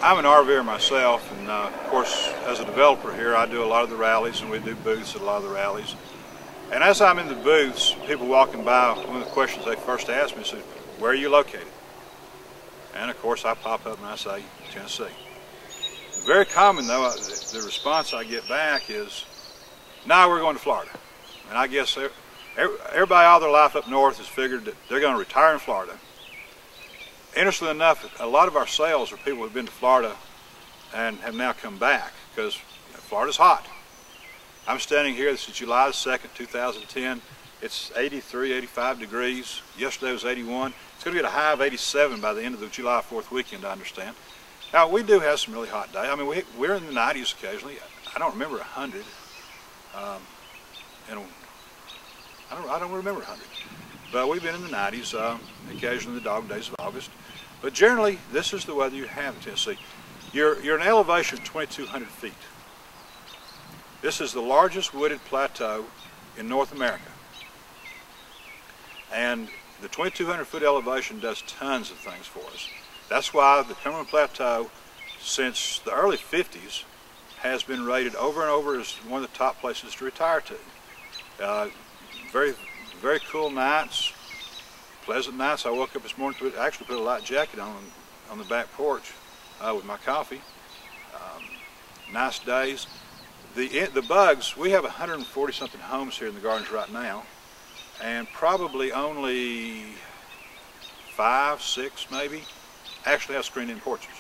I'm an RVer myself, and of course, as a developer here, I do a lot of the rallies, and we do booths at a lot of the rallies. And as I'm in the booths, people walking by, one of the questions they first ask me is, where are you located? And of course, I pop up and I say, Tennessee. Very common, though, the response I get back is, no, we're going to Florida. And I guess everybody all their life up north has figured that they're going to retire in Florida. Interestingly enough, a lot of our sales are people who have been to Florida and have now come back because Florida's hot. I'm standing here, this is July 2nd, 2010. It's 83, 85 degrees. Yesterday was 81. It's going to get a high of 87 by the end of the July 4th weekend, I understand. Now, we do have some really hot days. I mean, we're in the 90s occasionally. I don't remember 100. I don't remember 100. But we've been in the 90s, occasionally the dog days of August. But generally, this is the weather you have in Tennessee. You're an elevation of 2,200 feet. This is the largest wooded plateau in North America. And the 2,200 foot elevation does tons of things for us. That's why the Cumberland Plateau, since the early 50s, has been rated over and over as one of the top places to retire to. Very cool nights, pleasant nights. I woke up this morning to actually put a light jacket on the back porch with my coffee. Nice days. The bugs, we have 140 something homes here in the gardens right now, and probably only 5, 6 maybe actually have screened-in porches.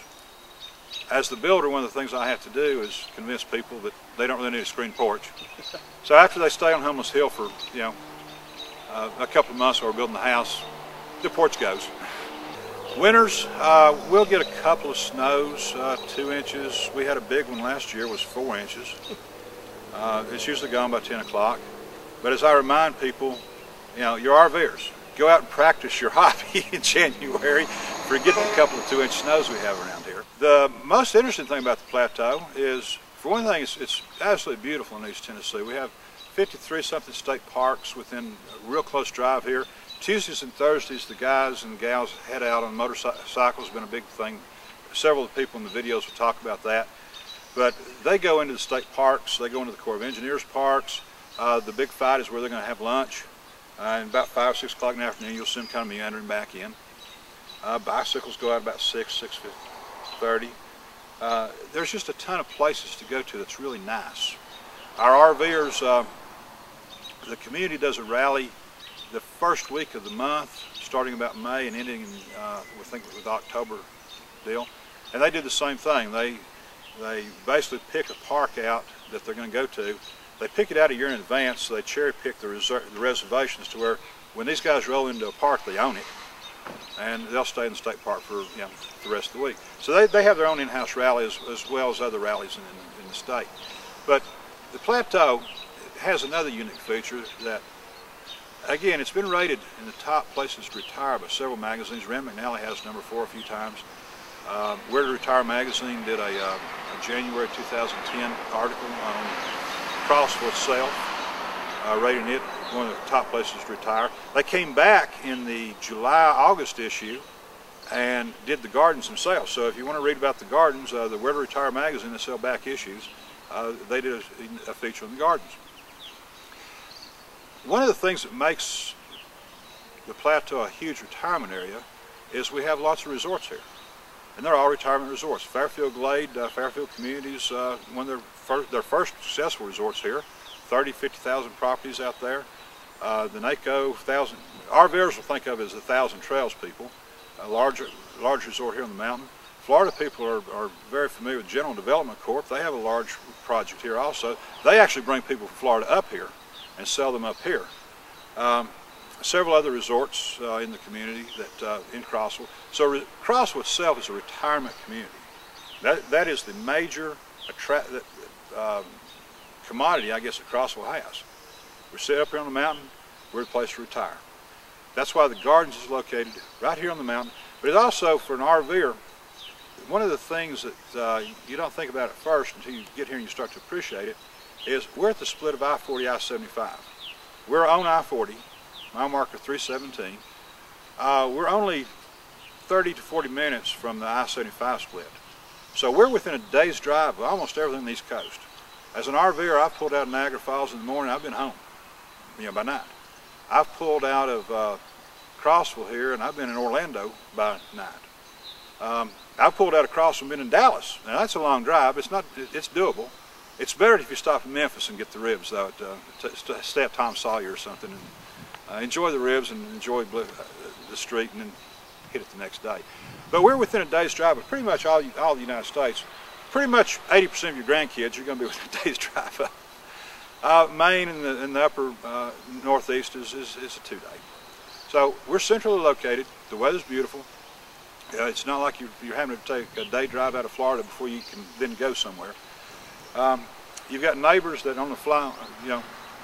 As the builder, one of the things I have to do is convince people that they don't really need a screened porch. So after they stay on Homeless Hill for a couple of months while we're building the house, the porch goes. Winters, we'll get a couple of snows, 2 inches. We had a big one last year, it was 4 inches. It's usually gone by 10 o'clock. But as I remind people, you're RVers. Go out and practice your hobby in January. Forget the couple of 2-inch snows we have around here. The most interesting thing about the plateau is, for one thing, it's absolutely beautiful in East Tennessee. We have 53 something state parks within a real close drive here. Tuesdays and Thursdays, the guys and gals head out on motorcycles. Been a big thing. Several of the people in the videos will talk about that. But they go into the state parks. They go into the Corps of Engineers parks. The big fight is where they're going to have lunch. And about 5 or 6 o'clock in the afternoon, you'll see them kind of meandering back in. Bicycles go out about 6:30. There's just a ton of places to go to that's really nice. Our RVers, the community does a rally the first week of the month, starting about May and ending in, we think with October deal. And they do the same thing. They basically pick a park out that they're going to go to. They pick it out a year in advance, so they cherry pick the reservations to where when these guys roll into a park, they own it. And they'll stay in the state park for the rest of the week. So they have their own in-house rally as well as other rallies in the state. But the plateau has another unique feature that, again, it's been rated in the top places to retire by several magazines. Rand McNally has number 4 a few times. Where to Retire magazine did a January 2010 article on Crossville itself, rating it one of the top places to retire. They came back in the July-August issue and did the gardens themselves. So if you want to read about the gardens, the Where to Retire magazine, they sell back issues. They did a feature on the gardens. One of the things that makes the plateau a huge retirement area is we have lots of resorts here. And they're all retirement resorts. Fairfield Glade, Fairfield Communities, one of their first successful resorts here. 30, 50,000 properties out there. The NACO 1,000, RVers will think of it as the 1,000 Trails people. A large resort here on the mountain. Florida people are very familiar with General Development Corp. They have a large project here also. They actually bring people from Florida up here and sell them up here. Several other resorts in the community that in Crossville. So Crossville itself is a retirement community. That is the major commodity, I guess, that Crossville has. We're set up here on the mountain. We're a place to retire. That's why the Gardens is located right here on the mountain. But it's also, for an RVer, one of the things that you don't think about at first until you get here and you start to appreciate it is we're at the split of I-40, I-75. We're on I-40, mile marker 317. We're only 30 to 40 minutes from the I-75 split. So we're within a day's drive of almost everything on the East Coast. As an RVer, I've pulled out of Niagara Falls in the morning, I've been home, by night. I've pulled out of Crossville here, and I've been in Orlando by night. I've pulled out of Crossville and been in Dallas. Now that's a long drive. It's doable. It's better if you stop in Memphis and get the ribs, though. Stay at Tom Sawyer or something, and enjoy the ribs and enjoy the street, and then hit it the next day. But we're within a day's drive of pretty much all the United States. Pretty much 80% of your grandkids you're going to be within a day's drive of. Maine and the upper northeast is a 2-day. So we're centrally located. The weather's beautiful. It's not like you're having to take a day drive out of Florida before you can then go somewhere. You've got neighbors that on the fly,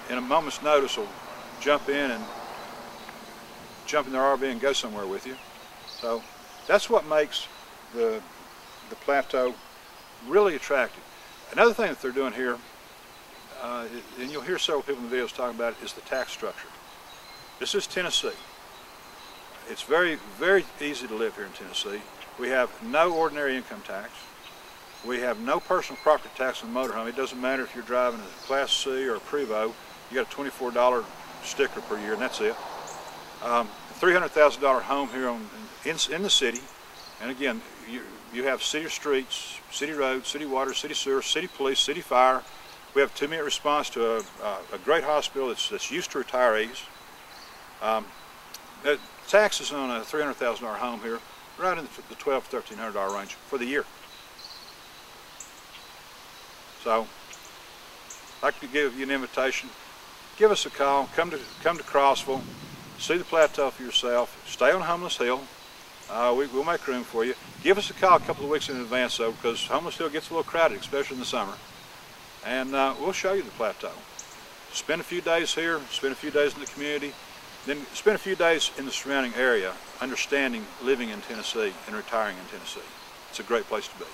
in a moment's notice will jump in and jump in their RV and go somewhere with you. So that's what makes the plateau really attractive. Another thing that they're doing here, and you'll hear several people in the videos talking about it, is the tax structure. This is Tennessee. It's very, very easy to live here in Tennessee. We have no ordinary income tax. We have no personal property tax on a motorhome. It doesn't matter if you're driving a Class C or a Prevost. You got a $24 sticker per year, and that's it. $300,000 home here in the city, and again, you have city streets, city roads, city water, city sewer, city police, city fire. We have a 2-minute response to a great hospital that's used to retirees. The taxes on a $300,000 home here, right in the $1,200 to $1,300 range for the year. So, I'd like to give you an invitation. Give us a call. Come to Crossville. See the plateau for yourself. Stay on Homeless Hill. We'll make room for you. Give us a call a couple of weeks in advance, though, because Homeless Hill gets a little crowded, especially in the summer. And we'll show you the plateau. Spend a few days here. Spend a few days in the community. Then spend a few days in the surrounding area, understanding living in Tennessee and retiring in Tennessee. It's a great place to be.